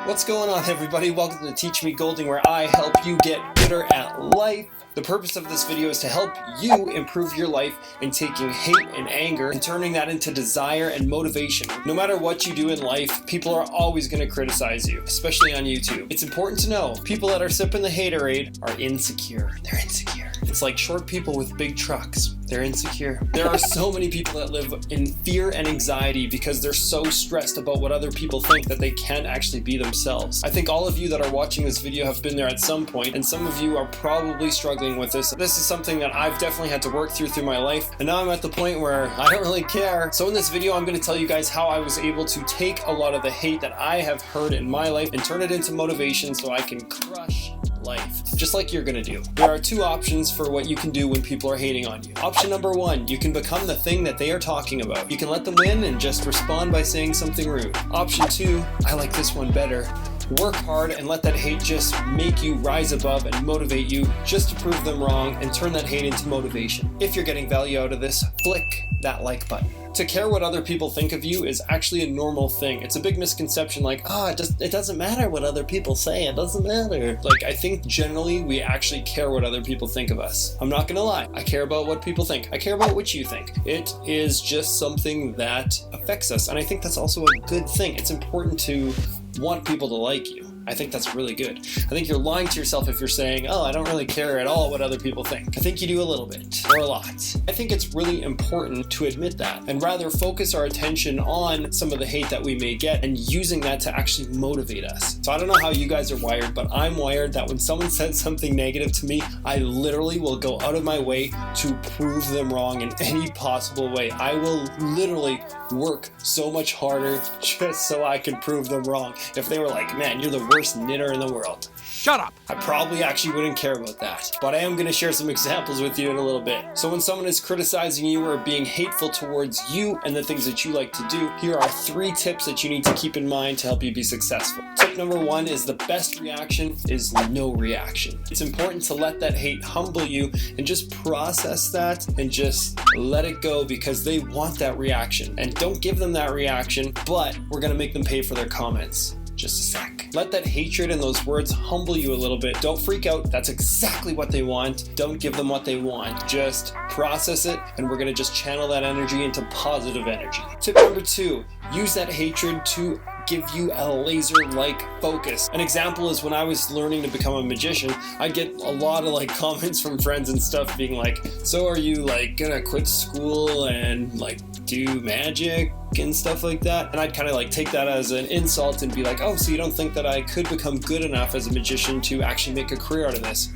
What's going on, everybody? Welcome to Teach Me Golding, where I help you get better at life. The purpose of this video is to help you improve your life in taking hate and anger and turning that into desire and motivation. No matter what you do in life, people are always going to criticize you, especially on YouTube. It's important to know people that are sipping the haterade are insecure. They're insecure. It's like short people with big trucks. They're insecure. There are so many people that live in fear and anxiety because they're so stressed about what other people think that they can't actually be themselves. I think all of you that are watching this video have been there at some point, and some of you are probably struggling with this. This is something that I've definitely had to work through my life, and now I'm at the point where I don't really care. So in this video, I'm going to tell you guys how I was able to take a lot of the hate that I have heard in my life and turn it into motivation so I can crush life, just like you're gonna do. There are two options for what you can do when people are hating on you. Option number one, you can become the thing that they are talking about. You can let them win and just respond by saying something rude. Option two, I like this one better. Work hard and let that hate just make you rise above and motivate you just to prove them wrong and turn that hate into motivation. If you're getting value out of this, flick that like button. To care what other people think of you is actually a normal thing. It's a big misconception like, it doesn't matter what other people say, it doesn't matter. Like, I think generally we actually care what other people think of us. I'm not gonna lie, I care about what people think. I care about what you think. It is just something that affects us, and I think that's also a good thing. It's important to want people to like you. I think that's really good. I think you're lying to yourself if you're saying, I don't really care at all what other people think. I think you do a little bit, or a lot. I think it's really important to admit that and rather focus our attention on some of the hate that we may get and using that to actually motivate us. So I don't know how you guys are wired, but I'm wired that when someone says something negative to me, I literally will go out of my way to prove them wrong in any possible way. I will literally work so much harder just so I can prove them wrong. If they were like, man, you're the worst knitter in the world, shut up! I probably actually wouldn't care about that. But I am going to share some examples with you in a little bit. So when someone is criticizing you or being hateful towards you and the things that you like to do, here are 3 tips that you need to keep in mind to help you be successful. Tip number 1 is the best reaction is no reaction. It's important to let that hate humble you and just process that and just let it go because they want that reaction. And don't give them that reaction, but we're going to make them pay for their comments. Just a sec. Let that hatred and those words humble you a little bit. Don't freak out. That's exactly what they want. Don't give them what they want. Just process it, and we're gonna just channel that energy into positive energy. Tip number 2, use that hatred to give you a laser-like focus. An example is when I was learning to become a magician, I'd get a lot of comments from friends and stuff being like, so are you gonna quit school and do magic and stuff like that? And I'd kind of take that as an insult and be like, oh, so you don't think that I could become good enough as a magician to actually make a career out of this?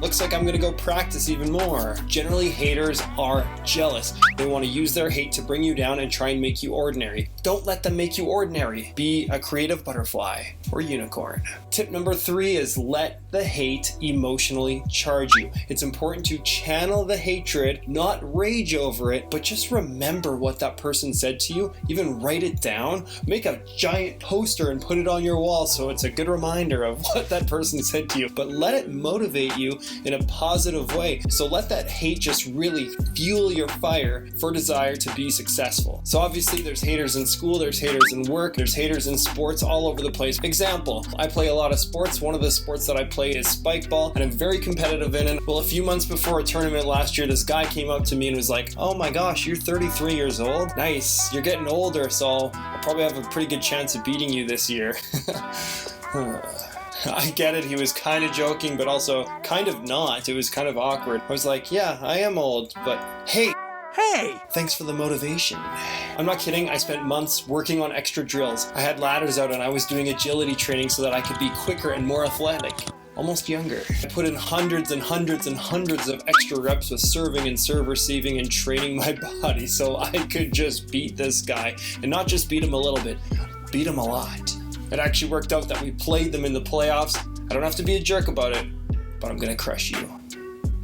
Looks like I'm gonna go practice even more. Generally, haters are jealous. They want to use their hate to bring you down and try and make you ordinary. Don't let them make you ordinary. Be a creative butterfly or unicorn. Tip number 3 is let the hate emotionally charge you. It's important to channel the hatred, not rage over it, but just remember what that person said to you. Even write it down. Make a giant poster and put it on your wall so it's a good reminder of what that person said to you. But let it motivate you in a positive way. So let that hate just really fuel your fire for desire to be successful. So obviously there's haters in school, there's haters in work, there's haters in sports all over the place. Example, I play a lot of sports. One of the sports that I play is spike ball, and I'm very competitive in it. Well, a few months before a tournament last year, this guy came up to me and was like, oh my gosh, you're 33 years old? Nice, you're getting older, so I'll probably have a pretty good chance of beating you this year. I get it, he was kind of joking, but also kind of not. It was kind of awkward. I was like, yeah, I am old, but hey, thanks for the motivation. I'm not kidding, I spent months working on extra drills. I had ladders out and I was doing agility training so that I could be quicker and more athletic. Almost younger. I put in hundreds and hundreds and hundreds of extra reps with serving and serve receiving and training my body so I could just beat this guy. And not just beat him a little bit, beat him a lot. It actually worked out that we played them in the playoffs. I don't have to be a jerk about it, but I'm gonna crush you.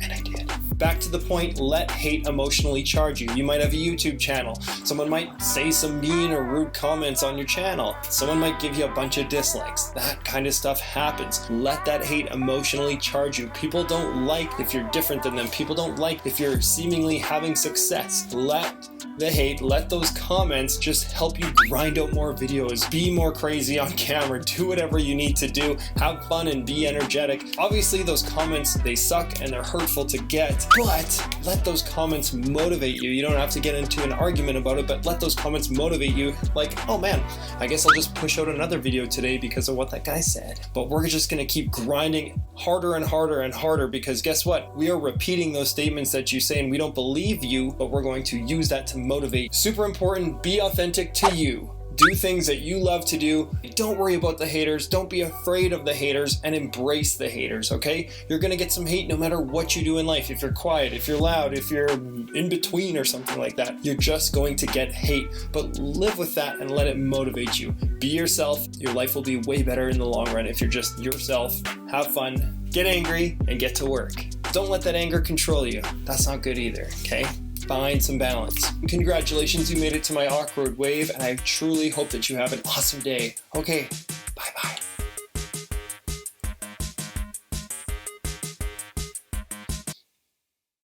And I did. Back to the point, let hate emotionally charge you. You might have a YouTube channel. Someone might say some mean or rude comments on your channel. Someone might give you a bunch of dislikes. That kind of stuff happens. Let that hate emotionally charge you. People don't like if you're different than them. People don't like if you're seemingly having success. Let the hate, let those comments just help you grind out more videos, be more crazy on camera, do whatever you need to do, have fun and be energetic. Obviously those comments, they suck and they're hurtful to get, but let those comments motivate you. You don't have to get into an argument about it, but let those comments motivate you. Like, oh man, I guess I'll just push out another video today because of what that guy said. But we're just gonna keep grinding harder and harder and harder, because guess what? We are repeating those statements that you say and we don't believe you, but we're going to use that to motivate. Super important, be authentic to you. Do things that you love to do. Don't worry about the haters. Don't be afraid of the haters, and embrace the haters, okay? You're gonna get some hate no matter what you do in life. If you're quiet, if you're loud, if you're in between or something like that, you're just going to get hate. But live with that and let it motivate you. Be yourself. Your life will be way better in the long run if you're just yourself. Have fun, get angry, and get to work. Don't let that anger control you. That's not good either, okay? Find some balance. Congratulations, you made it to my awkward wave, and I truly hope that you have an awesome day. Okay, bye-bye.